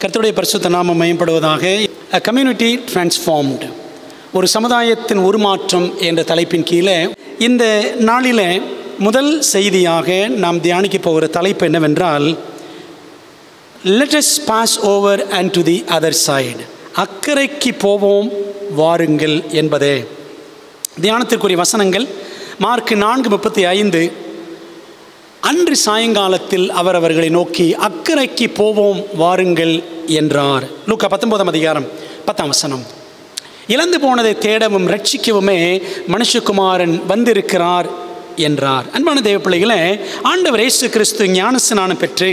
கர்த்தருடைய பரிசுத்த நாமம் மேம்படுவதாக. A community transformed, ஒரு சமுதாயத்தின் உருமாற்றம் என்ற தலைப்பின் கீழே இந்த நாளில் முதல் செய்தியாக நாம் தியானிக்க போகிற தலைப்பு என்னவென்றால், let us pass over and to the other side. அக்கறைக்கு போவோம் வாருங்கள் என்பதே தியானத்திற்குரிய வசனங்கள். மார்க் 4:35. அன்று சாயங்காலத்தில் அவர் அவர்களை நோக்கி அக்கறைக்கு போவோம் வாருங்கள் என்றார். லூக்கா 19:10. இழந்து போனதை தேடவும் ரட்சிக்கவுமே மனுஷகுமாரன் வந்திருக்கிறார் என்றார். அன்பான தேவ பிள்ளைகளே, ஆண்டவர் இயேசு கிறிஸ்து ஞானஸ்நானம் பெற்று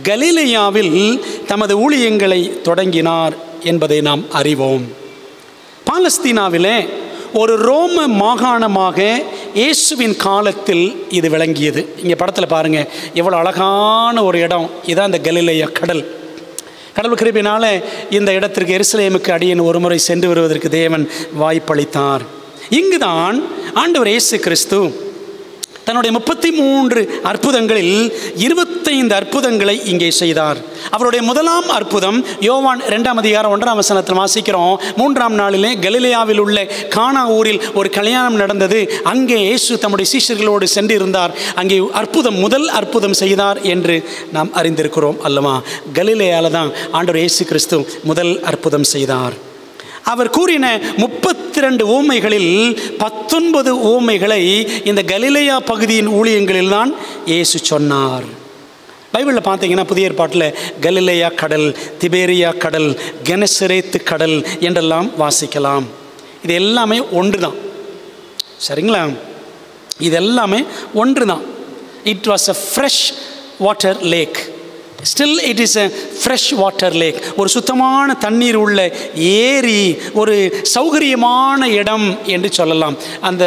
கலிலேயாவில் தமது ஊழியங்களை தொடங்கினார் என்பதை நாம் அறிவோம். பாலஸ்தீனாவிலே ஒரு ரோம மாகாணமாக இயேசுவின் காலத்தில் இது விளங்கியது. இங்கே படத்தில் பாருங்கள், எவ்வளோ அழகான ஒரு இடம். இதான் இந்த கலிலேயா கடல். கடவுள் கிருபையினால இந்த இடத்திற்கு எருசலேமுக்கு அடியேன் ஒரு முறை சென்று வருவதற்கு தேவன் வாய்ப்பளித்தார். இங்குதான் ஆண்டவர் இயேசு கிறிஸ்து தன்னுடைய 33 அற்புதங்களில் 25 அற்புதங்களை இங்கே செய்தார். அவருடைய முதலாம் அற்புதம் யோவான் 2:1 வாசிக்கிறோம். 3ஆம் நாளிலே கலிலேயாவில் உள்ள கானா ஊரில் ஒரு கல்யாணம் நடந்தது. அங்கே இயேசு தம்முடைய சீஷர்களோடு சென்று இருந்தார். அங்கே முதல் அற்புதம் செய்தார் என்று நாம் அறிந்திருக்கிறோம் அல்லவா? கலிலேயாவில் தான் ஆண்டவர் இயேசு கிறிஸ்து முதல் அற்புதம் செய்தார். அவர் கூறின 32 உவமைகளில் 19 உவமைகளை இந்த கலிலேயா பகுதியின் ஊழியங்களில் தான் இயேசு சொன்னார். பைபிளில் பார்த்தீங்கன்னா புதிய ஏற்பாட்டில் கலிலேயா கடல், திபேரியா கடல், கெனசரேத்து கடல் என்றெல்லாம் வாசிக்கலாம். இது எல்லாமே ஒன்று தான், சரிங்களா? இது எல்லாமே ஒன்று தான். It was a fresh water lakh. Still it is a fresh water lakh. ஒரு சுத்தமான தண்ணீர் உள்ள ஏரி, ஒரு சௌகரியமான இடம் என்று சொல்லலாம். அந்த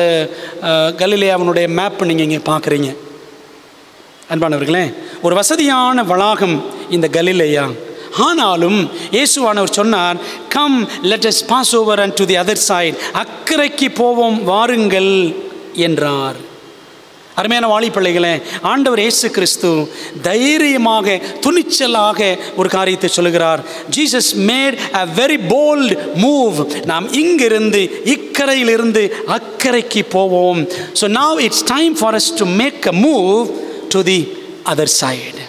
கலிலேயாவினுடைய மேப் நீங்கள் இங்கே பார்க்குறீங்க அன்பானவர்களே. ஒரு வசதியான வளாகம் இந்த கலிலேயா. ஆனாலும் இயேசுவானவர் சொன்னார், come let us pass over unto the other side. அக்கறைக்கு போவோம் வாருங்கள் என்றார். அருமையான வாலிப்பிள்ளைகளே, ஆண்டவர் இயேசு கிறிஸ்து தைரியமாக துணிச்சலாக ஒரு காரியத்தை சொல்லுகிறார். Jesus made a very bold move. நாம் இங்கிருந்து இக்கரையிலிருந்து அக்கறைக்கு போவோம். So now it's time for us to make a move to the other side.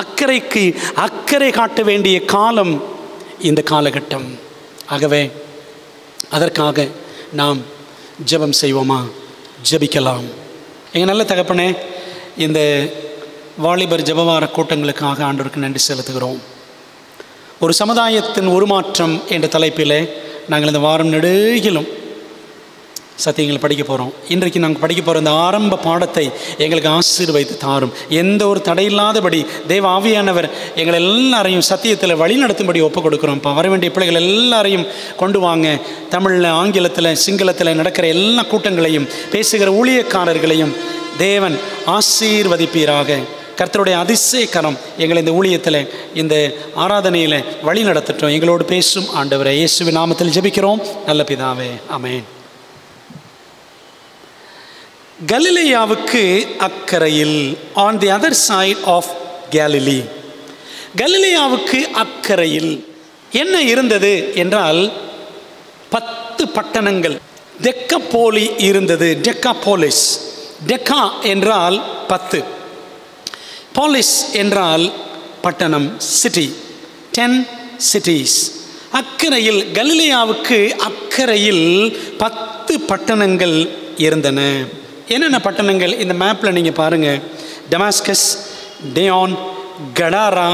அக்கறைக்கு அக்கறை காட்ட வேண்டிய காலம் இந்த காலகட்டம். ஆகவே அதற்காக நாம் ஜெபம் செய்வோமா? ஜெபிக்கலாம். எங்கள் நல்ல தகப்பனே, இந்த வாலிபர் ஜெபவார கூட்டங்களுக்காக ஆண்டவருக்கு நன்றி செலுத்துகிறோம். ஒரு சமுதாயத்தின் உருமாற்றம் என்ற தலைப்பில் நாங்கள் இந்த வாரம் நெடுகிலும் சத்தியங்களை படிக்க போகிறோம். இன்றைக்கு நாங்கள் படிக்க போகிற இந்த ஆரம்ப பாடத்தை எங்களுக்கு ஆசீர்வதித்து தாரும். எந்த ஒரு தடையில்லாதபடி தேவ ஆவியானவர் எங்கள் எல்லாரையும் சத்தியத்தில் வழி நடத்தும்படி ஒப்புக் கொடுக்குறோம். இப்போ வர வேண்டிய பிள்ளைகள் எல்லாரையும் கொண்டு வாங்க. தமிழில், ஆங்கிலத்தில், சிங்களத்தில் நடக்கிற எல்லா கூட்டங்களையும் பேசுகிற ஊழியக்காரர்களையும் தேவன் ஆசீர்வதிப்பீராக. கர்த்தருடைய அதிசயக்கரம் எங்களை இந்த ஊழியத்தில், இந்த ஆராதனையில் வழி நடத்தட்டும். எங்களோடு பேசும் ஆண்டவரை இயேசுவின் நாமத்தில் ஜெபிக்கிறோம் நல்ல பிதாவே, ஆமென். கலிலேயாவுக்கு அக்கறையில், on the other side of Galilee. கலிலேயாவுக்கு அக்கறையில் என்ன இருந்தது என்றால் 10 பட்டணங்கள். டெக்கப்போலி இருந்தது. டெக்காபோலிஸ். டெக்கா என்றால் 10, போலிஸ் என்றால் பட்டணம், சிட்டி. 10 cities. அக்கறையில், கலிலேயாவுக்கு அக்கறையில் 10 பட்டணங்கள் இருந்தன. என்னென்ன பட்டணங்கள் இந்த மேப்பில் நீங்கள் பாருங்கள். டமாஸ்கஸ், டேயான், கடாரா,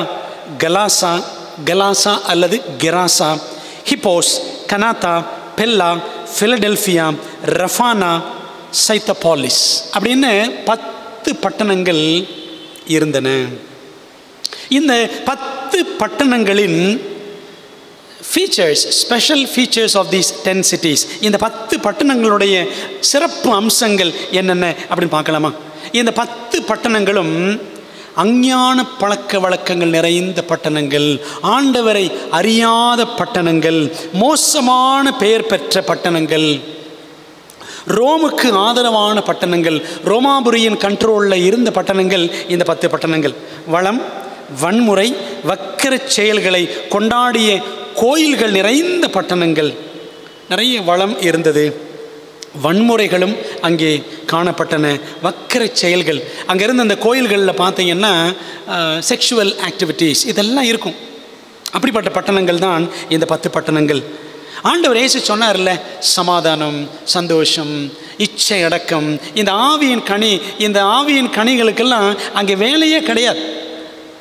கலாசா அல்லது Gerasa, Hippos, Kanatha, Pella, Philadelphia, Raphana, Scythopolis அப்படின்னு 10 பட்டணங்கள் இருந்தன. இந்த 10 பட்டணங்களின் features, special features of these 10 cities, இந்த 10 பட்டணங்களுடைய சிறப்பு அம்சங்கள் என்னென்ன அப்படின்னு பார்க்கலாமா? இந்த 10 பட்டணங்களும் அஞ்ஞான பழக்க வழக்கங்கள் நிறைந்த பட்டணங்கள், ஆண்டவரை அறியாத பட்டணங்கள், மோசமான பெயர் பெற்ற பட்டணங்கள், ரோமுக்கு ஆதரவான பட்டணங்கள், ரோமாபுரியின் கண்ட்ரோலில் இருந்த பட்டணங்கள் இந்த 10 பட்டணங்கள். வளம், வன்முறை, வக்கிர செயல்களை கொண்டாடிய கோயில்கள் நிறைந்த பட்டணங்கள். நிறைய வளம் இருந்தது, வன்முறைகளும் அங்கே காணப்பட்டன, வக்கிர செயல்கள். அங்கே இருந்த அந்த கோயில்களில் பார்த்தீங்கன்னா செக்ஷுவல் ஆக்டிவிட்டீஸ் இதெல்லாம் இருக்கும். அப்படிப்பட்ட பட்டணங்கள் தான் இந்த 10 பட்டணங்கள். ஆண்டவர் இயேசு சொன்னார்ல, சமாதானம், சந்தோஷம், இச்சை அடக்கம், இந்த ஆவியின் கனி, இந்த ஆவியின் கனிகளுக்கெல்லாம் அங்கே வேலையே கிடையாது.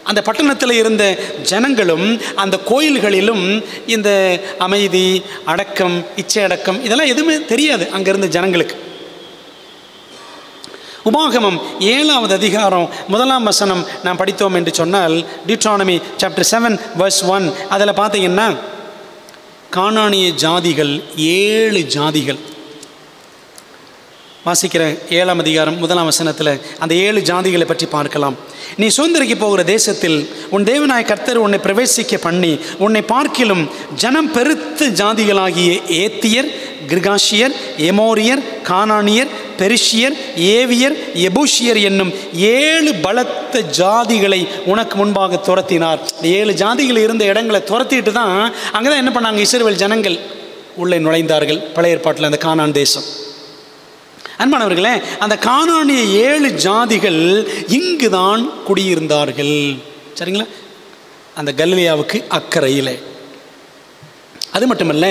அந்த பட்டணத்தில் இருந்த ஜனங்களும் அந்த கோயில்களிலும் இந்த அமைதி, அடக்கம், இச்சை அடக்கம் இதெல்லாம் எதுவுமே தெரியாது அங்கே இருந்த ஜனங்களுக்கு. உபாகமம் 7வது அதிகாரம் 1ஆம் வசனம் நாம் படித்தோம் என்று சொன்னால், டியூட்ரானமி சாப்டர் 7 verse 1, அதில் பார்த்தீங்கன்னா கானானிய ஜாதிகள் 7 ஜாதிகள். வாசிக்கிற 7ஆம் அதிகாரம் 1ஆம் வசனத்தில் அந்த 7 ஜாதிகளை பற்றி பார்க்கலாம். நீ சுதந்திரிக்க போகிற தேசத்தில் உன் தேவனாய கர்த்தர் உன்னை பிரவேசிக்க பண்ணி உன்னை பார்க்கிலும் ஜனம் பெருத்த ஜாதிகளாகிய ஏத்தியர், கிர்காஷியர், எமோரியர், கானானியர், பெரிஷியர், ஏவியர், எபூஷியர் என்னும் 7 பலத்த ஜாதிகளை உனக்கு முன்பாக துரத்தினார். 7 ஜாதிகள் இருந்த இடங்களை துரத்திட்டு தான் அங்கே தான் என்ன பண்ணாங்க, இஸ்ரவேல் ஜனங்கள் உள்ளே நுழைந்தார்கள். பழைய ஏற்பாட்டில் அந்த கானான் தேசம். அன்பானவர்களே, அந்த கானானிய 7 ஜாதிகள் இங்கு தான் குடியிருந்தார்கள். சரிங்களா? அந்த கலிலேயாவுக்கு அக்கறையில். அது மட்டுமல்ல,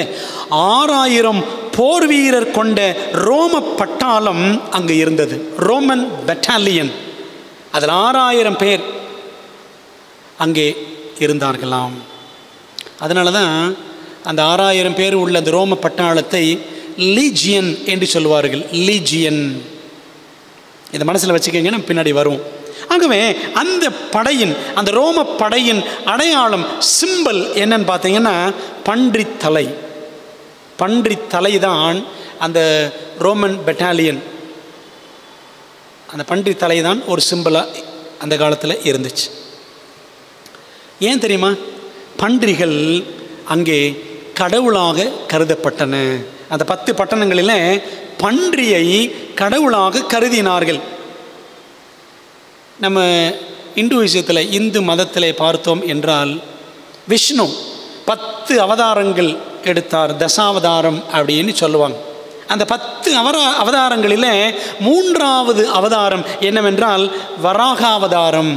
6000 போர் வீரர் கொண்ட ரோம பட்டாளம் அங்கு இருந்தது. Roman battalion. அதில் 6000 பேர் அங்கே இருந்தார்களாம். அதனால தான் அந்த 6000 பேர் உள்ள அந்த ரோம பட்டாளத்தை லீஜியன் என்று சொல்லுவார்கள். லீஜியன், இதை மனசில் வச்சுக்கோங்க, பின்னாடி வரும். ஆகவே அந்த படையின், அந்த ரோம படையின் அடையாளம், சிம்பல் என்னன்னு பார்த்தீங்கன்னா பன்றித்தலை. பன்றித்தலை தான் அந்த ரோமன் பெட்டாலியன். அந்த பன்றித்தலை தான் ஒரு சிம்பலாக அந்த காலத்தில் இருந்துச்சு. ஏன் தெரியுமா? பன்றிகள் அங்கே கடவுளாக கருதப்பட்டன. அந்த 10 பட்டணங்களில் பன்றியை கடவுளாக கருதினார்கள். நம்ம இந்துவிசத்தில், இந்து மதத்தில் பார்த்தோம் என்றால், விஷ்ணு 10 அவதாரங்கள் எடுத்தார், தசாவதாரம் அப்படின்னு சொல்லுவாங்க. அந்த 10 அவதாரங்களில் 3வது அவதாரம் என்னவென்றால் வராகாவதாரம்.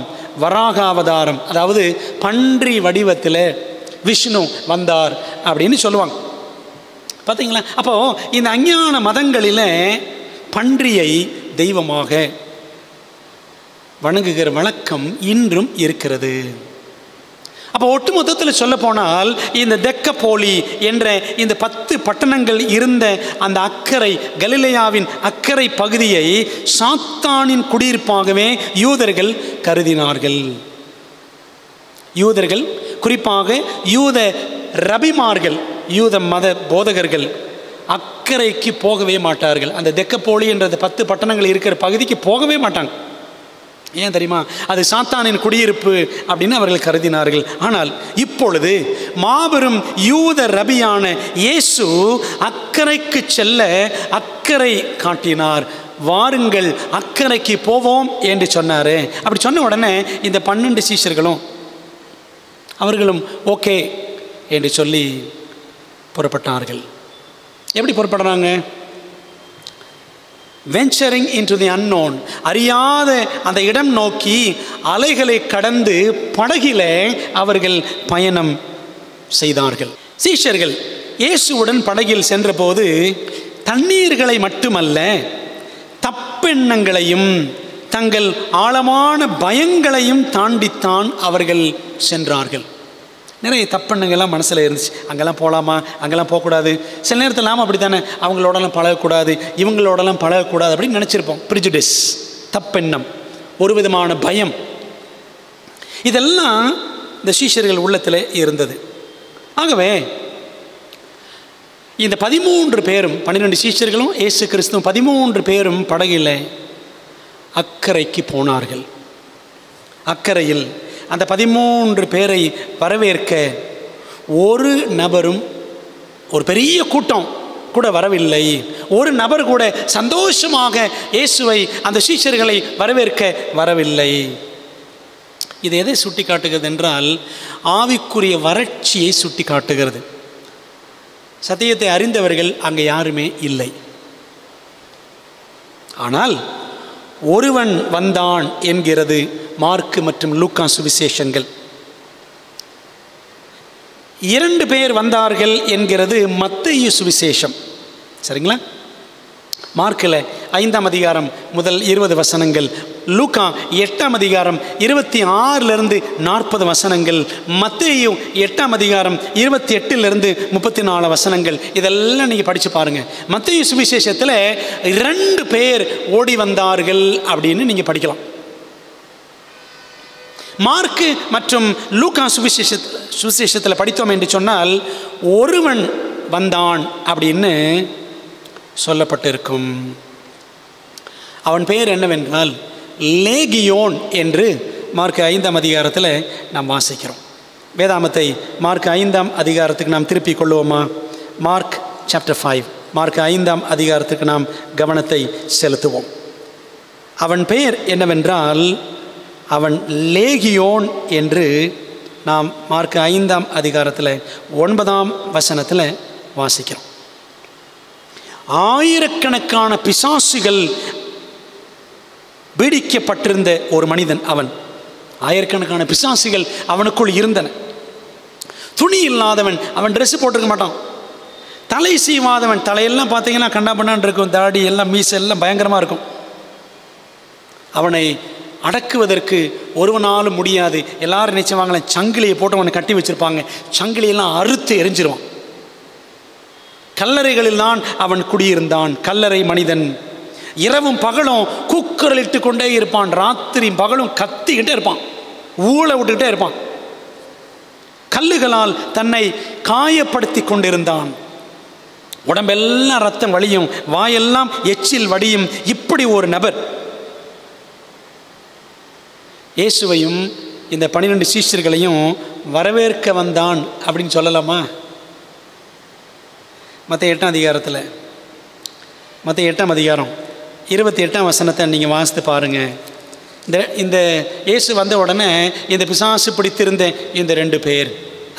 வராகாவதாரம் அதாவது பன்றி வடிவத்தில் விஷ்ணு வந்தார் அப்படின்னு சொல்லுவாங்க. பார்த்தீங்களா? அப்போது இந்த அஞ்ஞான மதங்களில் பன்றியை தெய்வமாக வணங்குகிற வழக்கம் இன்றும் இருக்கிறது. அப்போ ஒட்டு மொத்தத்தில் சொல்ல போனால் இந்த தெக்கப்போலி என்ற இந்த 10 பட்டணங்கள் இருந்த அந்த அக்கறை, கலிலேயாவின் அக்கறை பகுதியை சாத்தானின் குடியிருப்பாகவே யூதர்கள் கருதினார்கள். யூதர்கள், குறிப்பாக யூத ரபிமார்கள், யூத மத போதகர்கள் அக்கறைக்கு போகவே மாட்டார்கள். அந்த தெக்கப்போலி என்ற 10 பட்டணங்கள் இருக்கிற பகுதிக்கு போகவே மாட்டாங்க. ஏன் தெரியுமா? அது சாத்தானின் குடியிருப்பு அப்படின்னு அவர்கள் கருதினார்கள். ஆனால் இப்பொழுது மாபெரும் யூத ரபியான இயேசு அக்கறைக்கு செல்ல அக்கறை காட்டினார். வாருங்கள், அக்கறைக்கு போவோம் என்று சொன்னார். அப்படி சொன்ன உடனே இந்த 12 சீஷர்களும் அவர்களும் ஓகே என்று சொல்லி புறப்பட்டார்கள். எப்படி புறப்படுறாங்க? வெஞ்சரிங் இன்டு தி அன்னோன், அறியாத அந்த இடம் நோக்கி அலைகளை கடந்து படகில அவர்கள் பயணம் செய்தார்கள். சீஷர்கள் இயேசுவுடன் படகில் சென்றபோது தண்ணீர்களை மட்டுமல்ல, தப்பெண்ணங்களையும் தங்கள் ஆழமான பயங்களையும் தாண்டித்தான் அவர்கள் சென்றார்கள். நிறைய தப்பெண்ணங்கள்லாம் மனசில் இருந்துச்சு. அங்கெல்லாம் போகலாமா, அங்கெல்லாம் போகக்கூடாது. சில நேரத்தில் நாம் அப்படி தானே, அவங்களோடலாம் பழகக்கூடாது, இவங்களோடலாம் பழகக்கூடாது அப்படின்னு நினச்சிருப்போம். ப்ரிஜுடிஸ், தப்பெண்ணம், ஒரு விதமான பயம், இதெல்லாம் இந்த சீஷர்கள் உள்ளத்தில் இருந்தது. ஆகவே இந்த 13 பேரும், 12 சீஷர்களும் இயேசு கிறிஸ்துவும் 13 பேரும் படகில் அக்கறைக்கு போனார்கள். அக்கறையில் அந்த 13 பேரை வரவேற்க ஒரு நபரும், ஒரு பெரிய கூட்டம் கூட வரவில்லை. ஒரு நபர் கூட சந்தோஷமாக இயேசுவை, அந்த சீஷர்களை வரவேற்க வரவில்லை. இது எதை சுட்டி காட்டுகிறது என்றால் ஆவிக்குரிய வறட்சியை சுட்டி காட்டுகிறது. சத்தியத்தை அறிந்தவர்கள் அங்கே யாருமே இல்லை. ஆனால் ஒருவன் வந்தான் என்கிறது மார்க்கு மற்றும் லூக்கா சுவிசேஷங்கள். 2 பேர் வந்தார்கள் என்கிறது மத்தேயு சுவிசேஷம். சரிங்களா? மார்க்கில் 5ஆம் அதிகாரம் முதல் 20 வசனங்கள், லூக்கா 8ஆம் அதிகாரம் 26லிருந்து 40 வசனங்கள், மத்தேயு 8ஆம் அதிகாரம் 28லிருந்து 34 வசனங்கள். இதெல்லாம் நீங்கள் படித்து பாருங்கள். மத்தேயு சுவிசேஷத்தில் 2 பேர் ஓடி வந்தார்கள் அப்படின்னு நீங்கள் படிக்கலாம். மார்க்கு மற்றும் லூக்கா சுவிசேஷத்தில் படித்தோம் என்று சொன்னால் ஒருவன் வந்தான் அப்படின்னு சொல்லப்பட்டிருக்கும். அவன் பெயர் என்னவென்றால் லேகியோன் என்று மார்க் 5ஆம் அதிகாரத்தில் நாம் வாசிக்கிறோம். வேதாமத்தை மார்க் 5ஆம் அதிகாரத்துக்கு நாம் திருப்பிக் கொள்வோமா? மார்க் சாப்டர் 5, மார்க் 5ஆம் அதிகாரத்துக்கு நாம் கவனத்தை செலுத்துவோம். அவன் பெயர் என்னவென்றால் அவன் லேகியோன் என்று நாம் மார்க் 5ஆம் அதிகாரத்தில் 9ஆம் வசனத்தில் வாசிக்கிறோம். ஆயிரக்கணக்கான பிசாசுகள் பீடிக்கப்பட்டிருந்த ஒரு மனிதன் அவன். ஆயிரக்கணக்கான பிசாசுகள் அவனுக்குள் இருந்தன. துணி இல்லாதவன், அவன் ட்ரெஸ் போட்டிருக்க மாட்டான். தலை சீவாதவன், தலையெல்லாம் பார்த்தீங்கன்னா கண்டா பண்ணான் இருக்கும், தாடி எல்லாம் மீசை எல்லாம் பயங்கரமாக இருக்கும். அவனை அடக்குவதற்கு ஒருவனாலும் முடியாது. எல்லாரும் நினைச்சுவாங்களேன் சங்கிலியை போட்டு அவனை கட்டி வச்சிருப்பாங்க, சங்கிலியெல்லாம் அறுத்து எரிஞ்சிருவான். கல்லறைகளில் தான் அவன் குடியிருந்தான். கல்லறை மனிதன். இரவும் பகலும் கூக்குரலிட்டு கொண்டே இருப்பான். ராத்திரியும் பகலும் கத்திக்கிட்டே இருப்பான், ஊழ விட்டுக்கிட்டே இருப்பான். கல்லுகளால் தன்னை காயப்படுத்தி கொண்டிருந்தான். உடம்பெல்லாம் ரத்தம் வழியும், வாயெல்லாம் எச்சில் வடியும். இப்படி ஒரு நபர் இயேசுவையும் இந்த 12 சீஷர்களையும் வரவேற்க வந்தான் அப்படின்னு சொல்லலாமா? மத்தேயு 8ஆம் அதிகாரத்தில், மத்தேயு 8ஆம் அதிகாரம் 28ஆம் வசனத்தை நீங்கள் வாசித்து பாருங்கள். இந்த இயேசு வந்த உடனே இந்த பிசாசு பிடித்திருந்த இந்த 2 பேர்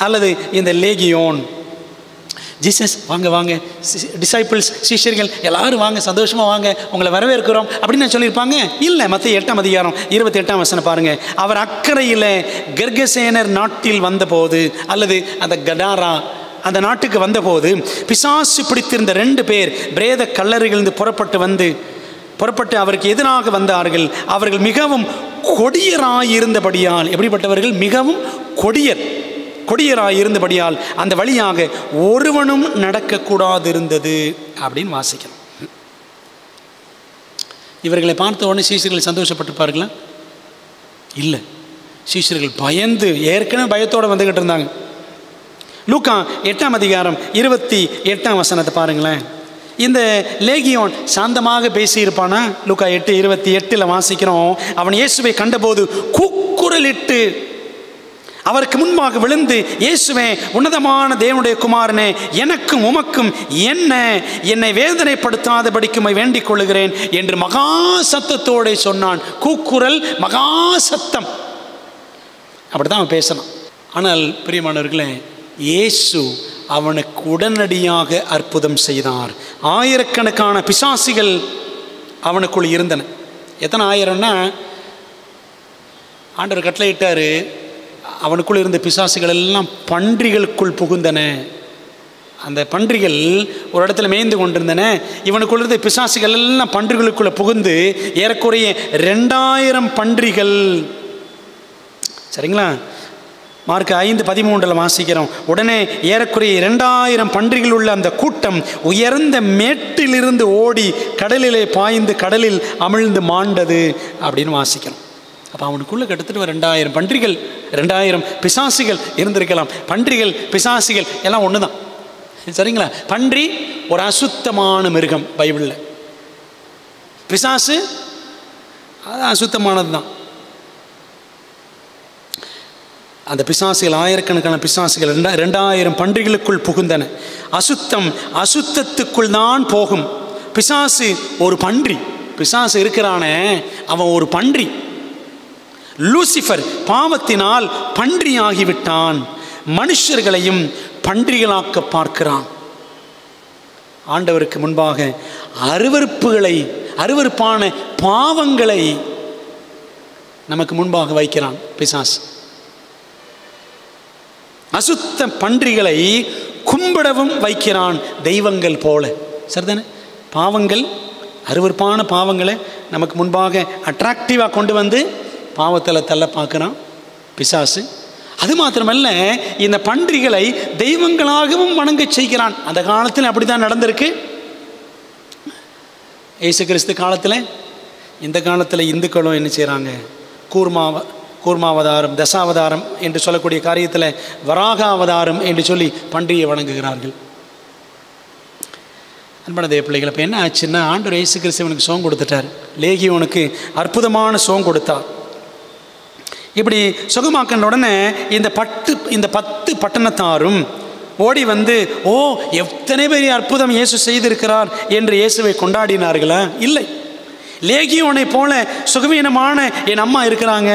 அல்லது இந்த லேகியோன், ஜீசஸ் வாங்க வாங்க, டிசைபிள்ஸ் சீஷர்கள் எல்லாரும் வாங்க, சந்தோஷமாக வாங்க, உங்களை வரவேற்கிறோம் அப்படின்னு சொல்லியிருப்பாங்க. இல்லை, மத்தேயு 8ஆம் அதிகாரம் 28ஆம் வசனம் பாருங்கள். அவர் அக்கறையில் கெர்கசேனர் நாட்டில் வந்தபோது அல்லது அந்த கடாரா அந்த நாட்டுக்கு வந்தபோது பிசாசு பிடித்திருந்த 2 பேர் பிரேத கல்லறைகளிலிருந்து புறப்பட்டு அவருக்கு எதிராக வந்தார்கள். அவர்கள் மிகவும் கொடியராயிருந்தபடியால், எப்படிப்பட்டவர்கள்? மிகவும் கொடியராயிருந்தபடியால் அந்த வழியாக ஒருவனும் நடக்கக்கூடாது இருந்தது அப்படின்னு வாசிக்கிறோம். இவர்களை பார்த்த உடனே சீஷர்கள் சந்தோஷப்பட்டிருப்பார்களா? இல்லை, சீஷர்கள் பயந்து, ஏற்கனவே பயத்தோடு வந்துக்கிட்டு இருந்தாங்க. லூக்கா 8ஆம் அதிகாரம் 28ஆம் வசனத்தை பாருங்களேன். இந்த லேகியோன் சாந்தமாக பேசியிருப்பானா? லூக்கா 8:28 வாசிக்கிறோம். அவன் இயேசுவை கண்டபோது கூக்குரலிட்டு அவருக்கு முன்பாக விழுந்து, இயேசுவே, உன்னதமான தேவனுடைய குமாரனே, எனக்கும் உமக்கும் என்னை வேதனைப்படுத்தாதபடிக்கு வேண்டிக் கொள்ளுகிறேன் என்று மகா சத்தத்தோடு சொன்னான். கூக்குரல், மகா சத்தம், அப்படித்தான் அவன் பேசணும். ஆனால் பிரியமானவர்களே, இயேசு அவனுக்கு உடனடியாக அற்புதம் செய்தார். ஆயிரக்கணக்கான பிசாசுகள் அவனுக்குள் இருந்தன. எத்தனை ஆயிரம்னா, ஆண்டவர் கட்டளையிட்டார், அவனுக்குள் இருந்த பிசாசுகள் எல்லாம் பன்றிகளுக்குள் புகுந்தன. அந்த பன்றிகள் ஒரு இடத்துல மேய்ந்து கொண்டிருந்தன. இவனுக்குள்ள இருந்த பிசாசுகள் எல்லாம் பன்றிகளுக்குள்ளே புகுந்து ஏறக்குறைய 2000 பன்றிகள். சரிங்களா? மார்க் 5:13 வாசிக்கிறோம். உடனே ஏறக்குறைய 2000 பன்றிகள் உள்ள அந்த கூட்டம் உயர்ந்த மேட்டிலிருந்து ஓடி கடலிலே பாய்ந்து கடலில் அமிழ்ந்து மாண்டது அப்படின்னு வாசிக்கிறோம். அப்போ அவனுக்குள்ளே கிட்டத்தட்ட 2000 பன்றிகள், 2000 பிசாசுகள் இருந்திருக்கலாம். பன்றிகள் பிசாசுகள் எல்லாம் ஒன்று தான். சரிங்களா? பன்றி ஒரு அசுத்தமான மிருகம் பைபிளில். பிசாசு அது அசுத்தமானது தான். அந்த பிசாசுகள், ஆயிரக்கணக்கான பிசாசுகள் 2000 பன்றிகளுக்குள் புகுந்தன. அசுத்தத்துக்குள் தான் போகும். பிசாசு ஒரு பன்றி. பிசாசு இருக்கிறானே அவன் ஒரு பன்றி. லூசிஃபர் பாவத்தினால் பன்றியாகிவிட்டான், மனுஷர்களையும் பன்றிகளாக்க பார்க்கிறான். ஆண்டவருக்கு முன்பாக அருவருப்பான பாவங்களை நமக்கு முன்பாக வைக்கிறான் பிசாசு. அசுத்த பன்றிகளை கும்பிடவும் வைக்கிறான் தெய்வங்கள் போல. சரிதானே? பாவங்கள், அருவருப்பான பாவங்களை நமக்கு முன்பாக அட்ராக்டிவாக கொண்டு வந்து பாவத்தில் தள்ள பார்க்குறான் பிசாசு. அது மாத்திரமல்ல, இந்த பன்றிகளை தெய்வங்களாகவும் வணங்க செய்கிறான். அந்த காலத்தில் அப்படி தான் நடந்திருக்கு. இயேசு கிறிஸ்து காலத்தில், இந்த காலத்தில் இந்துக்களும் என்ன செய்கிறாங்க, கூர்மாவதாரம், தசாவதாரம் என்று சொல்லக்கூடிய காரியத்தில் வராகாவதாரம் என்று சொல்லி பன்றியை வணங்குகிறார்கள். அன்பான தேவ பிள்ளைகள், இப்போ என்ன ஆச்சுன்னா, ஆண்டவர் இயேசு கிறிஸ்துவனுக்கு சோகம் கொடுத்துட்டார். லேகியோனுக்கு அற்புதமான சோகம் கொடுத்தார். இப்படி சுகமாக்கின உடனே இந்த 10 பட்டணத்தாரும் ஓடி வந்து, ஓ எத்தனை பெரிய அற்புதம் இயேசு செய்திருக்கிறார் என்று இயேசுவை கொண்டாடினார்களா? இல்லை. லேகியோனை போல சுகவீனமான என் அம்மா இருக்கிறாங்க,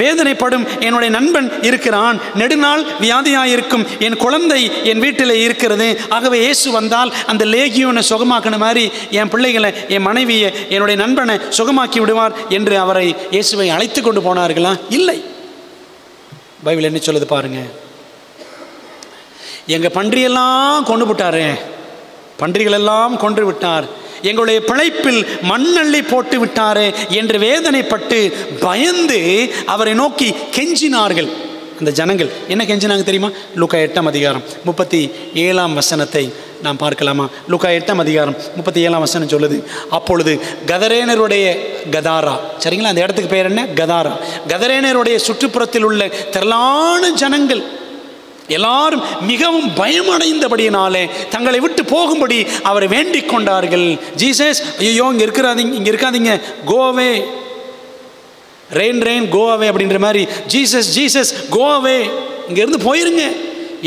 வேதனைப்படும் என்னுடைய நண்பன் இருக்கிறான், நெடுநாள் வியாதியாயிருக்கும் என் குழந்தை என் வீட்டில் இருக்கிறது, ஆகவே இயேசு வந்தால் அந்த லேகியோனை சுகமாக்கின மாதிரி என் பிள்ளைகளை, என் மனைவியை, என்னுடைய நண்பனை சுகமாக்கி விடுவார் என்று அவரை, இயேசுவை அழைத்து கொண்டு போனார்களா? இல்லை. பைபிள் என்ன சொல்லுது பாருங்க. எங்கள் பன்றியெல்லாம் கொண்டு விட்டாரு, பன்றிகளெல்லாம் கொன்று விட்டார், எங்களுடைய பிழைப்பில் மண்ணள்ளி போட்டு விட்டாரே என்று வேதனைப்பட்டு பயந்து அவரை நோக்கி கெஞ்சினார்கள். அந்த ஜனங்கள் என்ன கெஞ்சினாங்க தெரியுமா? லூக்கா 8ஆம் அதிகாரம் 37ஆம் வசனத்தை நாம் பார்க்கலாமா? லூக்கா 8ஆம் அதிகாரம் 37ஆம் வசனம் சொல்லுது, அப்பொழுது கதரேனருடைய, கதாரா, சரிங்களா, அந்த இடத்துக்கு பேர் என்ன? கதாரா. கதரேனருடைய சுற்றுப்புறத்தில் உள்ள திரளான ஜனங்கள் எல்லாரும் மிகவும் பயமடைந்தபடியினாலே தங்களை விட்டு போகும்படி அவரை வேண்டிக் கொண்டார்கள். ஜீசஸ், ஐயோ இங்கே இருக்காதீங்க, கோ அவே, ரெயின் கோ அவே அப்படின்ற மாதிரி, ஜீசஸ் கோ அவே, இங்கிருந்து போயிருங்க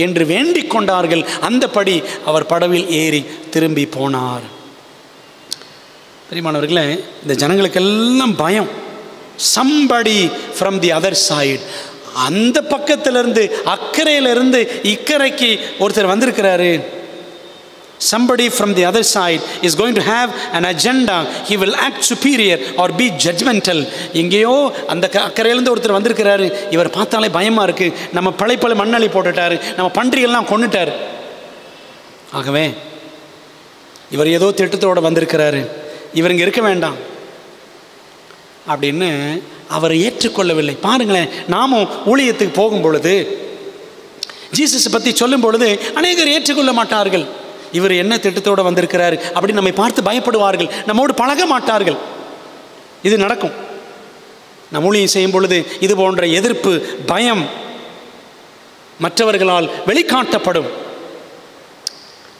என்று வேண்டிக் கொண்டார்கள். அந்தபடி அவர் படவில் ஏறி திரும்பி போனார். பிரியமானவர்களே, இந்த ஜனங்களுக்கெல்லாம் பயம். somebody from the other side, அந்த பக்கத்திலிருந்து, அக்கறையிலிருந்து இக்கரைக்கு ஒருத்தர் வந்திருக்கிறாரு. somebody from the other side is going to have an agenda, he will act superior or be judgmental. எங்கேயோ அந்த அக்கறையிலிருந்து ஒருத்தர் வந்திருக்கிறாரு, இவர் பார்த்தாலே பயமா இருக்கு, நம்ம பழைப்பல மண்ணள்ளி போட்டுட்டாரு, நம்ம பன்றிகள்லாம் கொண்டுட்டார், ஆகவே இவர் ஏதோ திட்டத்தோடு வந்திருக்கிறாரு, இவர் இங்கே இருக்க வேண்டாம் அப்படின்னு அவரை ஏற்றுக்கொள்ளவில்லை. பாருங்களேன், நாமும் ஊழியத்துக்கு போகும் பொழுது, ஜீசஸை பற்றி சொல்லும் பொழுது அநேகர் ஏற்றுக்கொள்ள மாட்டார்கள். இவர் என்ன திட்டத்தோடு வந்திருக்கிறார் அப்படின்னு நம்மை பார்த்து பயப்படுவார்கள், நம்மோடு பழக மாட்டார்கள். இது நடக்கும். நம் ஊழியம் செய்யும் பொழுது இது போன்ற எதிர்ப்பு, பயம் மற்றவர்களால் வெளிக்காட்டப்படும்.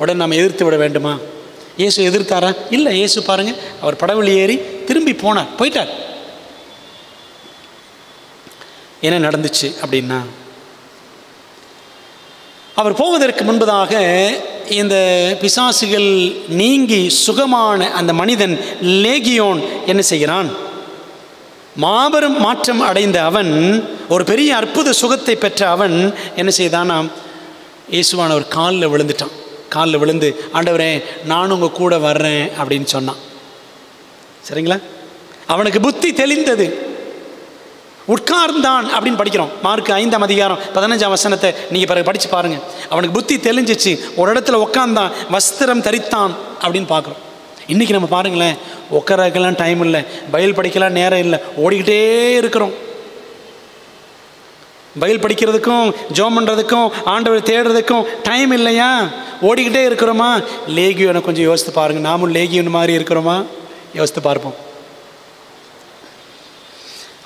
உடனே நாம் எதிர்த்து விட வேண்டுமா? இயேசு எதிர்த்தாரா? இல்லை. இயேசு பாருங்க, அவர் படவில் ஏறி திரும்பி போயிட்டார். என்ன நடந்துச்சு அப்படின்னா, அவர் போவதற்கு முன்பதாக இந்த பிசாசுகள் நீங்கி சுகமான அந்த மனிதன் லேகியோன் என்ன செய்கிறான்? மாபெரும் மாற்றம் அடைந்த அவன், ஒரு பெரிய அற்புத சுகத்தை பெற்ற அவன் என்ன செய்தானா, இயேசுவானவர் காலில் விழுந்துட்டான். காலில் விழுந்து, ஆண்டவரே நான் உங்கள் கூட வர்றேன் அப்படின்னு சொன்னான். சரிங்களா? அவனுக்கு புத்தி தெளிந்தது, உட்கார்ந்தான் அப்படின்னு படிக்கிறோம். மார்க் 5ஆம் அதிகாரம் 15ஆம் வசனத்தை நீங்கள் பிறகு படித்து பாருங்கள். அவனுக்கு புத்தி தெளிஞ்சிச்சு, ஒரு இடத்துல உட்கார்ந்தான், வஸ்திரம் தரித்தான் அப்படின்னு பார்க்குறோம். இன்றைக்கி நம்ம பாருங்களேன், உட்காரக்கெல்லாம் டைம் இல்லை, பைபிள் படிக்கலாம் நேரம் இல்லை, ஓடிக்கிட்டே இருக்கிறோம். பைபிள் படிக்கிறதுக்கும் ஜெபம் பண்ணுறதுக்கும் ஆண்டவரை தேடுறதுக்கும் டைம் இல்லையா? ஓடிக்கிட்டே இருக்கிறோமா? லேகியோனை கொஞ்சம் யோசித்து பாருங்கள். நாமும் லேகியோன் மாதிரி இருக்கிறோமா? யோசித்து பார்ப்போம்.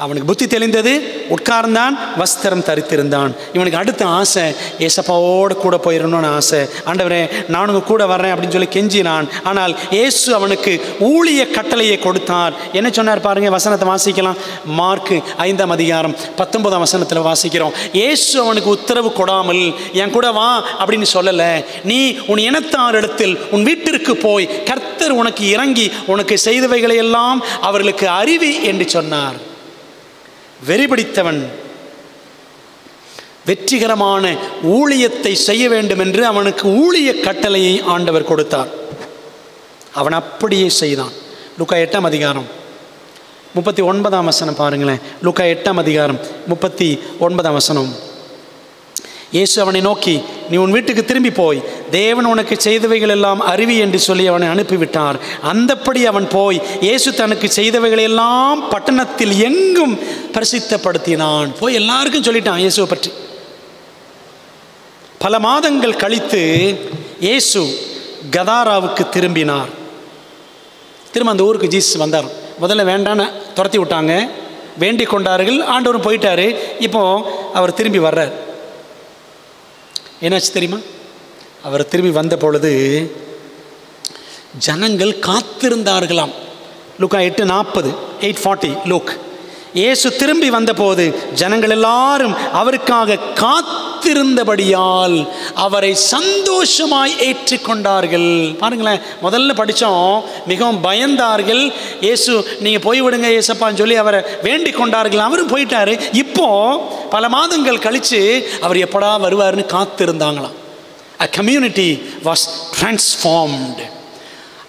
அவனுக்கு புத்தி தெளிந்தது, உட்கார்ந்தான், வஸ்திரம் தரித்திருந்தான். இவனுக்கு அடுத்த ஆசை, ஏசப்பாவோடு கூட போயிடணும்னு ஆசை. ஆண்டவரே நானுங்க கூட வர்றேன் அப்படின்னு சொல்லி கெஞ்சினான். ஆனால் இயேசு அவனுக்கு ஊழிய கட்டளையை கொடுத்தார். என்ன சொன்னார் பாருங்க, வசனத்தை வாசிக்கலாம். மார்க் 5ஆம் அதிகாரம் 19ஆம் வசனத்தில் வாசிக்கிறோம். இயேசு அவனுக்கு உத்தரவு கொடாமல் என் கூட வா அப்படின்னு சொல்லலை. நீ உன் இனத்தாரிடத்தில் உன் வீட்டிற்கு போய் கர்த்தர் உனக்கு இறங்கி உனக்கு செய்தவைகளை எல்லாம் அவர்களுக்கு அறிவி என்று சொன்னார். வெறிபிடித்தவன் வெற்றிகரமான ஊழியத்தை செய்ய வேண்டும் என்று அவனுக்கு ஊழிய கட்டளையை ஆண்டவர் கொடுத்தார். அவன் அப்படியே செய்தான். லூக்கா 8ஆம் அதிகாரம் 39ஆம் வசனம் பாருங்களேன். லூக்கா 8ஆம் அதிகாரம் 39ஆம் வசனம். இயேசு அவனை நோக்கி, நீ உன் வீட்டுக்கு திரும்பி போய் தேவன் உனக்கு செய்தவைகள் எல்லாம் அறிவி என்று சொல்லி அவனை அனுப்பிவிட்டார். அந்தப்படி அவன் போய் இயேசு தனக்கு செய்தவைகள் எல்லாம் பட்டணத்தில் எங்கும் பிரசித்தப்படுத்தினான். போய் எல்லாருக்கும் சொல்லிட்டான் இயேசுவை பற்றி. பல மாதங்கள் கழித்து இயேசு கதாராவுக்கு திரும்பினார். திரும்ப அந்த ஊருக்கு ஜீசஸ் வந்தார். முதல்ல வேண்டான்னு துரத்தி விட்டாங்க, வேண்டிக் கொண்டார்கள், ஆண்டவரும் போயிட்டாரு. இப்போ அவர் திரும்பி வர்றார். என்னாச்சு தெரியுமா? அவர் திரும்பி வந்த பொழுது ஜனங்கள் காத்திருந்தார்களாம். லூக்கா 8:40 8:40 லூக். இயேசு திரும்பி வந்தபோது ஜனங்கள் எல்லாரும் அவருக்காக காத்திருந்தபடியால் அவரை சந்தோஷமாய் ஏற்றுக்கொண்டார்கள். பாருங்களேன், முதல்ல படித்தோம், மிகவும் பயந்தார்கள். இயேசு நீங்கள் போய்விடுங்க இயேசப்பான்னு சொல்லி அவரை வேண்டிக் கொண்டார்கள். அவரும் போயிட்டாரு. இப்போ பல மாதங்கள் கழித்து அவர் எப்படா வருவார்னு காத்திருந்தாங்களாம். A community was transformed.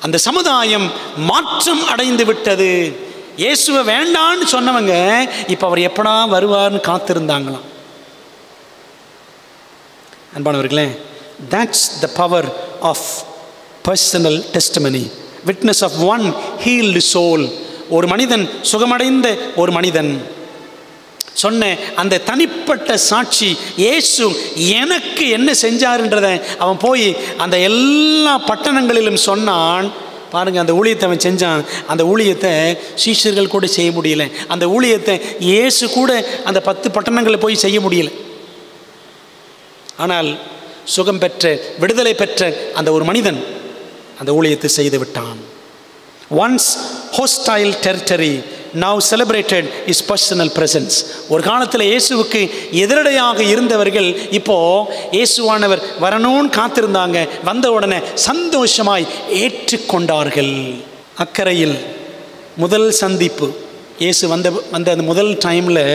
அந்த சமுதாயம் மாற்றம் அடைந்து விட்டது. இயேசுவை வேண்டான்னு சொன்னவங்க இப்போ அவர் எப்படா வருவார்னு காத்திருந்தாங்களாம். அன்பானவர்களே, that's the power of personal testimony, witness of one healed soul. ஒரு மனிதன், சுகமடைந்த ஒரு மனிதன் சொன்ன அந்த தனிப்பட்ட சாட்சி, இயேசு எனக்கு என்ன செஞ்சாருன்றதை அவன் போய் அந்த எல்லா பட்டணங்களிலும் சொன்னான். பாருங்கள், அந்த ஊழியத்தை அவன் செஞ்சான். அந்த ஊழியத்தை சீஷர்கள் கூட செய்ய முடியல. அந்த ஊழியத்தை இயேசு கூட அந்த 10 பட்டணங்களில் போய் செய்ய முடியல. ஆனால் சுகம் பெற்ற, விடுதலை பெற்ற அந்த ஒரு மனிதன் அந்த ஊழியத்தை செய்து விட்டான். Once hostile territory, now celebrated his personal presence. ஒரு காலத்தில் இயேசுவுக்கு எதிரடையாக இருந்தவர்கள் இப்போ இயேசுவானவர் வரணும்னு காத்திருந்தாங்க. வந்த உடனே சந்தோஷமாய் ஏற்றுக்கொண்டார்கள். அக்கரையில் முதல் சந்திப்பு, இயேசு வந்த அந்த முதல் டைமில்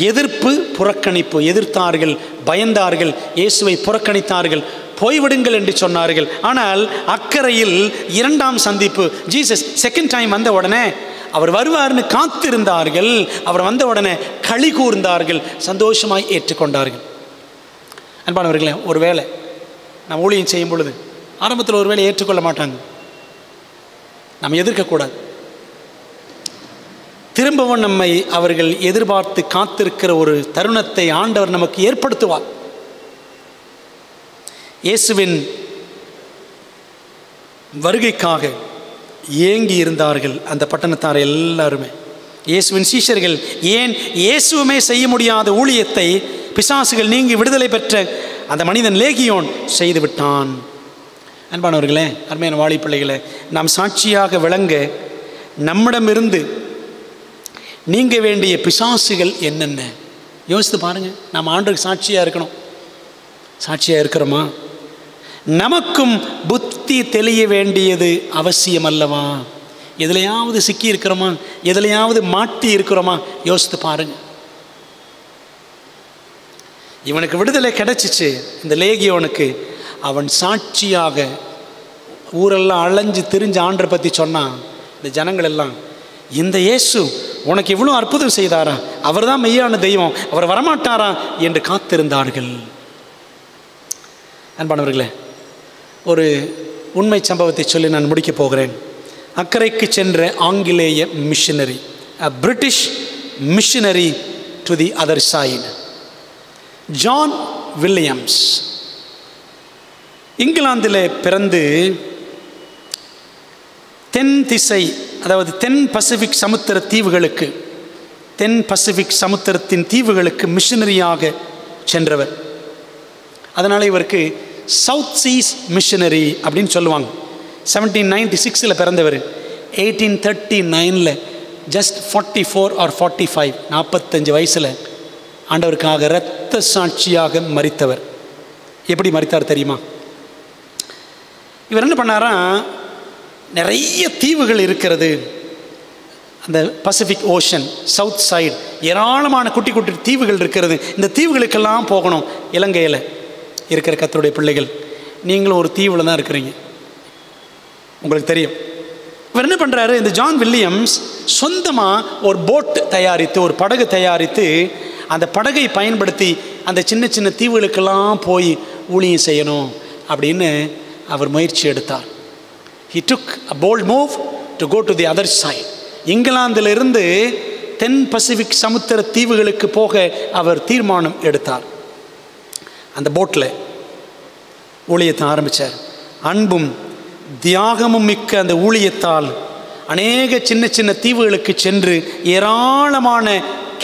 எதிர்ப்பு, புறக்கணிப்பு. எதிர்த்தார்கள், பயந்தார்கள், இயேசுவை புறக்கணித்தார்கள், போய்விடுங்கள் என்று சொன்னார்கள். ஆனால் அக்கரையில் இரண்டாம் சந்திப்பு, ஜீசஸ் செகண்ட் டைம் வந்த உடனே அவர் வருவார்னு காத்திருந்தார்கள். அவர் வந்த உடனே களி கூர்ந்தார்கள், சந்தோஷமாய் ஏற்றுக்கொண்டார்கள். அன்பானவர்களே, ஒரு வேளை நாம் ஊழியம் செய்யும் பொழுது ஆரம்பத்தில் ஒரு வேளை ஏற்றுக்கொள்ள மாட்டாங்க. நாம் எதிர்க்கக்கூடாது. திரும்பவும் நம்மை அவர்கள் எதிர்பார்த்து காத்திருக்கிற ஒரு தருணத்தை ஆண்டவர் நமக்கு ஏற்படுத்துவார். இயேசுவின் வருகைக்காக ஏங்கி இருந்தார்கள் அந்த பட்டணத்தார் எல்லாருமே. இயேசுவின் சீஷர்கள் ஏன் இயேசுவுமே செய்ய முடியாத ஊழியத்தை பிசாசுகள் நீங்கி விடுதலை பெற்ற அந்த மனிதன் லேகியோன் செய்து விட்டான். அன்பானவர்களே, அருமையான வாலிப்பிள்ளைகளே, நாம் சாட்சியாக விளங்க நம்மிடமிருந்து நீங்க வேண்டிய பிசாசுகள் என்னென்ன யோசித்து பாருங்கள். நாம் ஆண்டுக்கு சாட்சியாக இருக்கணும். சாட்சியாக இருக்கிறோமா? நமக்கும் புத்தி தெளிய வேண்டியது அவசியம் அல்லவா? எதுலையாவது சிக்கி இருக்கிறோமா? எதுலையாவது மாட்டி இருக்கிறோமா? யோசித்து பாருங்க. இவனுக்கு விடுதலை கிடைச்சிச்சு, இந்த லேகியோனுக்கு. அவன் சாட்சியாக ஊரெல்லாம் அலைஞ்சு திரிஞ்ச ஆண்டரை பற்றி சொன்னான். இந்த ஜனங்கள் எல்லாம், இந்த இயேசு உனக்கு இவ்வளோ அற்புதம் செய்தாரா? அவர் தான் மெய்யான தெய்வம், அவர் வரமாட்டாரா என்று காத்திருந்தார்கள். அன்பானவர்களே, ஒரு உண்மை சம்பவத்தை சொல்லி நான் முடிக்கப் போகிறேன். அக்கறைக்கு சென்ற ஆங்கிலேய missionary, British missionary to the other side, John Williams. இங்கிலாந்தில் பிறந்து தென் திசை, அதாவது தென் பசிபிக் சமுத்திர தீவுகளுக்கு, தென் பசிபிக் சமுத்திரத்தின் தீவுகளுக்கு மிஷனரியாக சென்றவர். அதனால் இவருக்கு சவுத் சீஸ் மிஷனரி அப்படின்னு சொல்லுவாங்க. 1796 பிறந்தவர். 1839 ஜஸ்ட் 44 or 45, 45 வயசில் ஆண்டவருக்காக இரத்த சாட்சியாக மரித்தவர். எப்படி மரித்தார் தெரியுமா? இவர் என்ன பண்ணாரா, நிறைய தீவுகள் இருக்கிறது, அந்த பசிபிக் ஓஷன் சவுத் சைடு ஏராளமான குட்டி குட்டி தீவுகள் இருக்கிறது. இந்த தீவுகளுக்கெல்லாம் போகணும். இலங்கையில் இருக்கிற கர்த்தருடைய பிள்ளைகள், நீங்களும் ஒரு தீவில் தான் இருக்கிறீங்க, உங்களுக்கு தெரியும். இவர் என்ன பண்ணுறாரு, இந்த ஜான் வில்லியம்ஸ் சொந்தமாக ஒரு போட் தயாரித்து, ஒரு படகு தயாரித்து, அந்த படகை பயன்படுத்தி அந்த சின்ன சின்ன தீவுகளுக்கெல்லாம் போய் ஊழியம் செய்யணும் அப்படின்னு அவர் முயற்சி எடுத்தார். He took a bold move to go to the other side. இங்கிலாந்திலிருந்து தென் பசிபிக் சமுத்திர தீவுகளுக்கு போக அவர் தீர்மானம் எடுத்தார். அந்த போட்டில் ஊழியத்தை ஆரம்பித்தார். அன்பும் தியாகமும் மிக்க அந்த ஊழியத்தால் அநேக சின்ன சின்ன தீவுகளுக்கு சென்று ஏராளமான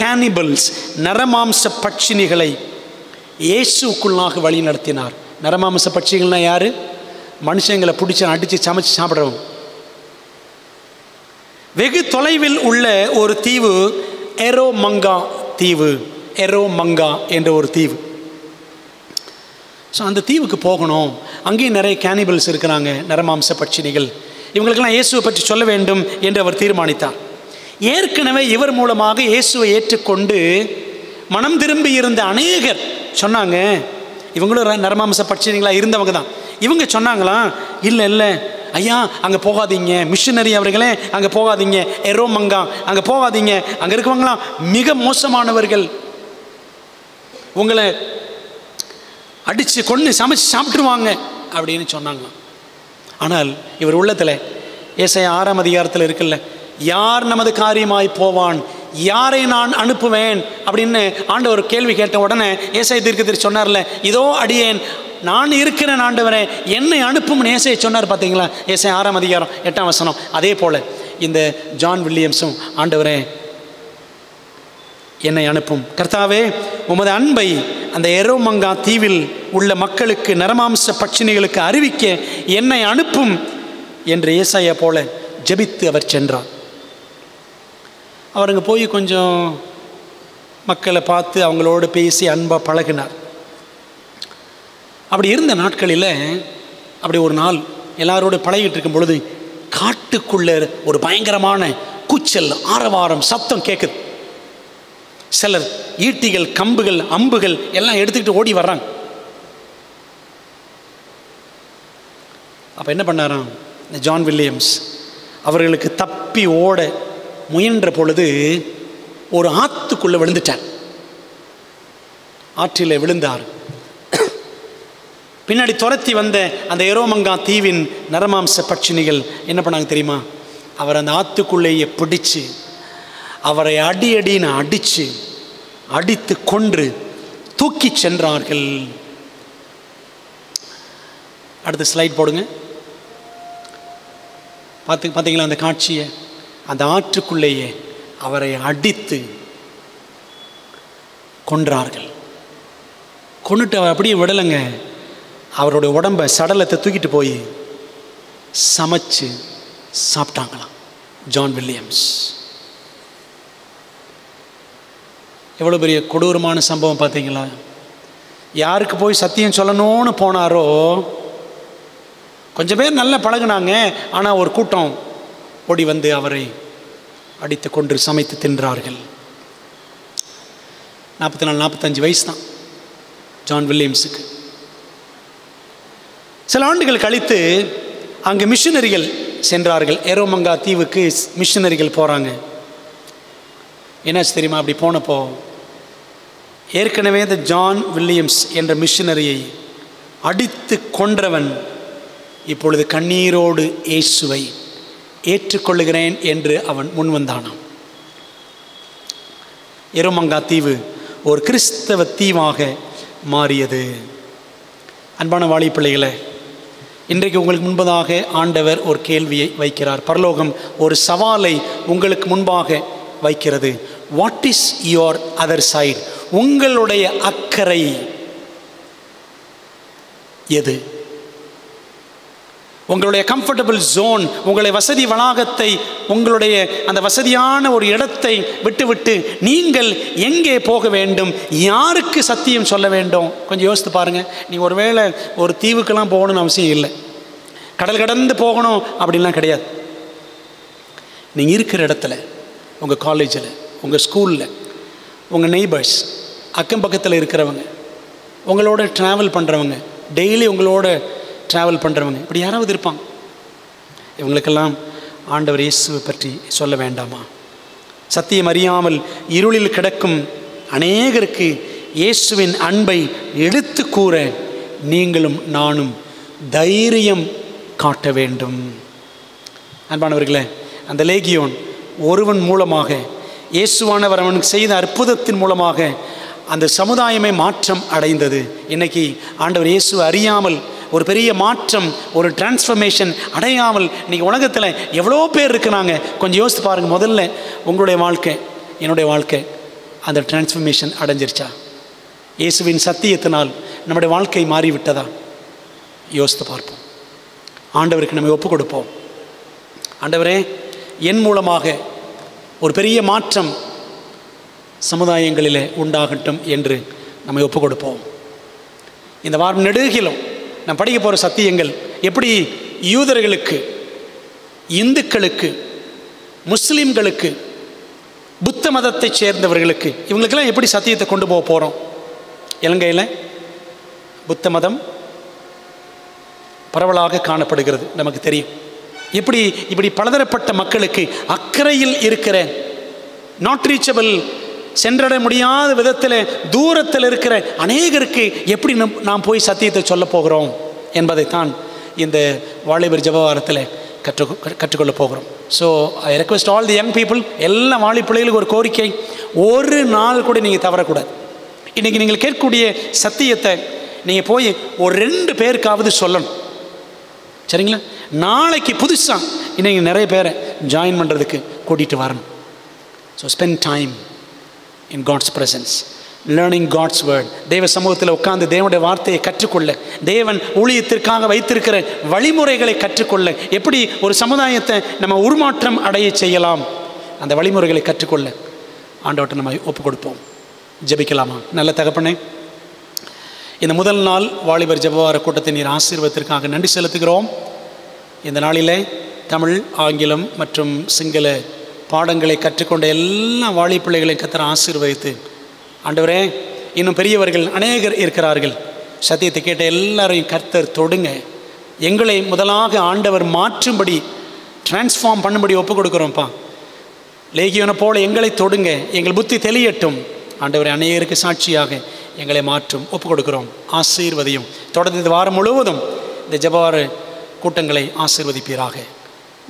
கேனிபல்ஸ், நரமாம்ச பட்சினிகளை இயேசுக்குள்ளாக வழி நடத்தினார். நரமாம்ச பட்சிகள்னா யார்? மனுஷங்களை பிடிச்சி அடித்து சமைச்சு சாப்பிட்றவங்க. வெகு தொலைவில் உள்ள ஒரு தீவு எரோமங்கா தீவு, எரோமங்கா என்ற ஒரு தீவு. ஸோ அந்த தீவுக்கு போகணும். அங்கேயும் நிறைய கேனிபல்ஸ் இருக்கிறாங்க, நரமாம்ச பட்சினிகள். இவங்களுக்கெல்லாம் இயேசுவை பற்றி சொல்ல வேண்டும் என்று அவர் தீர்மானித்தார். ஏற்கனவே இவர் மூலமாக இயேசுவை ஏற்றுக்கொண்டு மனம் திரும்பி இருந்த அநேகர் சொன்னாங்க, இவங்களும் நரமாம்ச பட்சினிகளாக இருந்தவங்க தான். இவங்க சொன்னாங்களாம், இல்லை இல்லை ஐயா அங்கே போகாதீங்க, மிஷினரி அவர்களே அங்கே போகாதீங்க, எரோமங்கா அங்கே போகாதீங்க, அங்கே இருக்கவங்களாம் மிக மோசமானவர்கள், உங்களை அடித்து கொண்டு சமைச்சு சாப்பிட்டுருவாங்க அப்படின்னு சொன்னாங்களாம். ஆனால் இவர் உள்ளத்தில் ஏசாயா 6ஆம் அதிகாரத்தில் இருக்குல்ல, யார் நமது காரியமாய் போவான், யாரை நான் அனுப்புவேன் அப்படின்னு ஆண்டவர் கேள்வி கேட்ட உடனே ஏசாயா தீர்க்கதரிசி சொன்னார்ல, இதோ அடியேன், நான் இருக்கிறேன் ஆண்டவரே, என்னை அனுப்பும் ஏசாயா சொன்னார். பார்த்தீங்களா? ஏசாயா 6ஆம் அதிகாரம் 8ஆம் வசனம். அதே போல் இந்த ஜான் வில்லியம்ஸும், ஆண்டவரே என்னை அனுப்பும், கர்த்தாவே உமது அன்பை அந்த எரோமங்கா தீவில் உள்ள மக்களுக்கு, நரமாம்ச பட்சினிகளுக்கு அறிவிக்க என்னை அனுப்பும் என்று ஏசாயா போல ஜெபித்து அவர் சென்றார். அவருங்க போய் கொஞ்சம் மக்களை பார்த்து அவங்களோடு பேசி அன்பாக பழகினார். அப்படி இருந்த நாட்களில் அப்படி ஒரு நாள் எல்லாரோடு பழகிட்டு இருக்கும் பொழுது காட்டுக்குள்ளே ஒரு பயங்கரமான கூச்சல், ஆரவாரம், சத்தம் கேட்குது. சிலர் ஈட்டிகள், கம்புகள், அம்புகள் எல்லாம் எடுத்துக்கிட்டு ஓடி வர்றாங்க. அப்போ என்ன பண்ணாராம் ஜான் வில்லியம்ஸ், அவர்களுக்கு தப்பி ஓட முயன்ற பொழுது ஒரு ஆற்றுக்குள்ளே விழுந்துட்டார். ஆற்றில் விழுந்தார். பின்னாடி துரத்தி வந்த அந்த எரோமங்கா தீவின் நரமாம்ச பட்சினிகள் என்ன பண்ணாங்க தெரியுமா? அவர் அந்த ஆற்றுக்குள்ளேயே பிடிச்சு அவரை அடின்னு அடித்து கொன்று தூக்கி சென்றார்கள். அடுத்த ஸ்லைட் போடுங்க. பார்த்தீங்களா அந்த காட்சியை? அந்த ஆற்றுக்குள்ளேயே அவரை அடித்து கொன்றார்கள். கொண்டுட்டு அவர் அப்படியே விடலைங்க, அவருடைய உடம்பை, சடலத்தை தூக்கிட்டு போய் சமைச்சு சாப்பிட்டாங்களாம் ஜான் வில்லியம்ஸ். எவ்வளோ பெரிய கொடூரமான சம்பவம் பார்த்தீங்களா? யாருக்கு போய் சத்தியம் சொல்லணும்னு போனாரோ, கொஞ்சம் பேர் நல்லா பழகுனாங்க, ஆனால் ஒரு கூட்டம் ஓடி வந்து அவரை அடித்து கொன்று சமைத்து தின்றார்கள். 44-45 வயசு தான் ஜான் வில்லியம்ஸுக்கு. சில ஆண்டுகள் கழித்து அங்கே மிஷினரிகள் சென்றார்கள். எரோமங்கா தீவுக்கு மிஷினரிகள் போகிறாங்க. என்னாச்சு தெரியுமா? அப்படி போனப்போ ஏற்கனவே இந்த ஜான் வில்லியம்ஸ் என்ற மிஷினரியை அடித்து கொன்றவன் இப்பொழுது கண்ணீரோடு இயேசுவை ஏற்றுக்கொள்ளுகிறேன் என்று அவன் முன் வந்தானாம். எரோமங்கா தீவு ஒரு கிறிஸ்தவ தீவாக மாறியது. அன்பான வாலி பிள்ளைகளே, இன்றைக்கு உங்களுக்கு முன்பதாக ஆண்டவர் ஒரு கேள்வியை வைக்கிறார். பரலோகம் ஒரு சவாலை உங்களுக்கு முன்பாக வைக்கிறது. What is your other side? உங்களுடைய அக்கறை எது? உங்களுடைய கம்ஃபர்டபுள் ஜோன், உங்களுடைய வசதி வளாகத்தை, உங்களுடைய அந்த வசதியான ஒரு இடத்தை விட்டுவிட்டு நீங்கள் எங்கே போக வேண்டும்? யாருக்கு சத்தியம் சொல்ல வேண்டும்? கொஞ்சம் யோசித்து பாருங்கள். நீ ஒருவேளை ஒரு தீவுக்கெல்லாம் போகணும்னு அவசியம் இல்லை, கடல் கடந்து போகணும் அப்படின்லாம் கிடையாது. நீங்கள் இருக்கிற இடத்துல உங்கள் காலேஜில், உங்கள் ஸ்கூலில், உங்கள் நெய்பர்ஸ், அக்கம் பக்கத்தில் இருக்கிறவங்க, உங்களோட ட்ராவல் பண்ணுறவங்க, டெய்லி உங்களோட ட்ராவல் பண்ணுறவங்க, இப்படி யாராவது இருப்பாங்க. இவங்களுக்கெல்லாம் ஆண்டவர் இயேசுவை பற்றி சொல்ல வேண்டாமா? சத்தியம் அறியாமல் இருளில் கிடக்கும் அநேகருக்கு இயேசுவின் அன்பை எடுத்து கூற நீங்களும் நானும் தைரியம் காட்ட வேண்டும். அன்பானவர்களே, அந்த லேகியோன் ஒருவன் மூலமாக, இயேசுவானவர் அவனுக்கு செய்த அற்புதத்தின் மூலமாக அந்த சமுதாயமே மாற்றம் அடைந்தது. இன்றைக்கி ஆண்டவர் இயேசுவை அறியாமல் ஒரு பெரிய மாற்றம், ஒரு டிரான்ஸ்ஃபர்மேஷன் அடையாமல் இன்றைக்கி உலகத்தில் எவ்வளோ பேர் இருக்கிறாங்க. கொஞ்சம் யோசித்து பாருங்கள். முதல்ல உங்களுடைய வாழ்க்கை, என்னுடைய வாழ்க்கை அந்த டிரான்ஸ்ஃபர்மேஷன் அடைஞ்சிருச்சா? இயேசுவின் சத்தியத்தினால் நம்முடைய வாழ்க்கை மாறிவிட்டதா? யோசித்து பார்ப்போம். ஆண்டவருக்கு நம்ம ஒப்பு கொடுப்போம். ஆண்டவரே, என் மூலமாக ஒரு பெரிய மாற்றம் சமுதாயங்களில் உண்டாகட்டும் என்று நம்ம ஒப்பு கொடுப்போம். இந்த வாரம் நெடுகிலும் நாம் படிக்க போகிற சத்தியங்கள் எப்படி யூதர்களுக்கு, இந்துக்களுக்கு, முஸ்லீம்களுக்கு, புத்த மதத்தை சேர்ந்தவர்களுக்கு, இவங்களுக்கெல்லாம் எப்படி சத்தியத்தை கொண்டு போக போகிறோம். இலங்கையில் புத்த மதம் பரவலாக காணப்படுகிறது, நமக்கு தெரியும். இப்படி பலதரப்பட்ட மக்களுக்கு அக்கறையில் இருக்கிற, நாட் ரீச்சபிள், சென்றடைய முடியாத விதத்தில் தூரத்தில் இருக்கிற அநேகருக்கு எப்படி நாம் போய் சத்தியத்தை சொல்ல போகிறோம் என்பதைத்தான் இந்த வாலிபர் ஜெபவாரத்தில் கற்றுக்கொள்ள போகிறோம். So I request all the young people, எல்லா வாலிப்பிள்ளைகளுக்கு ஒரு கோரிக்கை, ஒரு நாள் கூட நீங்கள் தவறக்கூடாது. இன்றைக்கி நீங்கள் கேட்கக்கூடிய சத்தியத்தை நீங்கள் போய் ஒரு 2 பேருக்காவது சொல்லணும், சரிங்களா? நாளைக்கு புதுசாக இன்றைக்கி நிறைய பேரை ஜாயின் பண்ணுறதுக்கு கூட்டிகிட்டு வரணும். So spend time in God's presence, learning God's word. தேவ சமூகத்தில் உட்கார்ந்து தேவனுடைய வார்த்தையை கற்றுக்கொள்ள, தேவன் ஊழியத்திற்காக வைத்திருக்கிற வழிமுறைகளை கற்றுக்கொள்ள, எப்படி ஒரு சமுதாயத்தை நம்ம உருமாற்றம் அடைய செய்யலாம், அந்த வழிமுறைகளை கற்றுக்கொள்ள ஆண்டவர்கிட்ட நம்ம ஒப்பு கொடுப்போம். ஜெபிக்கலாமா? நல்ல தகப்பனே, இந்த முதல் நாள் வாலிபர் ஜெபவார கூட்டத்தை நீர் ஆசீர்வாதத்திற்காக நன்றி செலுத்துகிறோம். இந்த நாளிலே தமிழ், ஆங்கிலம் மற்றும் சிங்கள பாடங்களை கற்றுக்கொண்ட எல்லா வாலி பிள்ளைகளையும் கர்த்தர் ஆசீர்வதித்து, ஆண்டவரே, இன்னும் பெரியவர்கள் அநேகர் இருக்கிறார்கள், சத்தியத்தை கேட்ட எல்லாரையும் கர்த்தர் தொடுங்க. எங்களை முதலாக ஆண்டவர் மாற்றும்படி, டிரான்ஸ்ஃபார்ம் பண்ணும்படி ஒப்பு கொடுக்குறோம்ப்பா. லேகியோனை போல எங்களை தொடுங்க, எங்கள் புத்தி தெளியட்டும். ஆண்டவரை அநேகருக்கு சாட்சியாக எங்களை மாற்றும் ஒப்பு கொடுக்குறோம். ஆசீர்வதியும். தொடர்ந்து இந்த வாரம் முழுவதும் இந்த ஜெபவார கூட்டங்களை ஆசீர்வதிப்பீராக.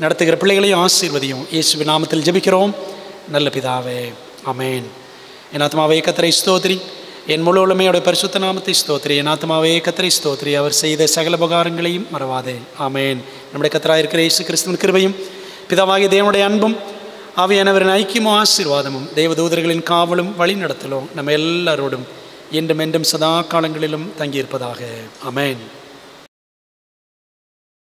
நடத்துகிற பிள்ளைகளையும் ஆசீர்வதியும். இயேசுவின் நாமத்தில் ஜெபிக்கிறோம் நல்ல பிதாவே, ஆமென். என் ஆத்மாவே கர்த்தரை ஸ்தோத்திரி, என் முழு உலமையோட பரிசுத்த நாமத்தை ஸ்தோத்திரி. என் ஆத்மாவே கர்த்தரை ஸ்தோத்திரி, அவர் செய்த சகல உபகாரங்களையும் மறவாதே, ஆமென். நம்முடைய கர்த்தராக இருக்கிற இயேசு கிறிஸ்துவின் கிருபையும், பிதாவாகிய தேவனுடைய அன்பும், ஆவியானவரின் ஐக்கியமும் ஆசீர்வாதமும், தேவதூதர்களின் காவலும் வழி நடத்தலும் நம்ம எல்லாரோடும் என்றும் என்றும் சதா காலங்களிலும் தங்கியிருப்பதாக, ஆமென்.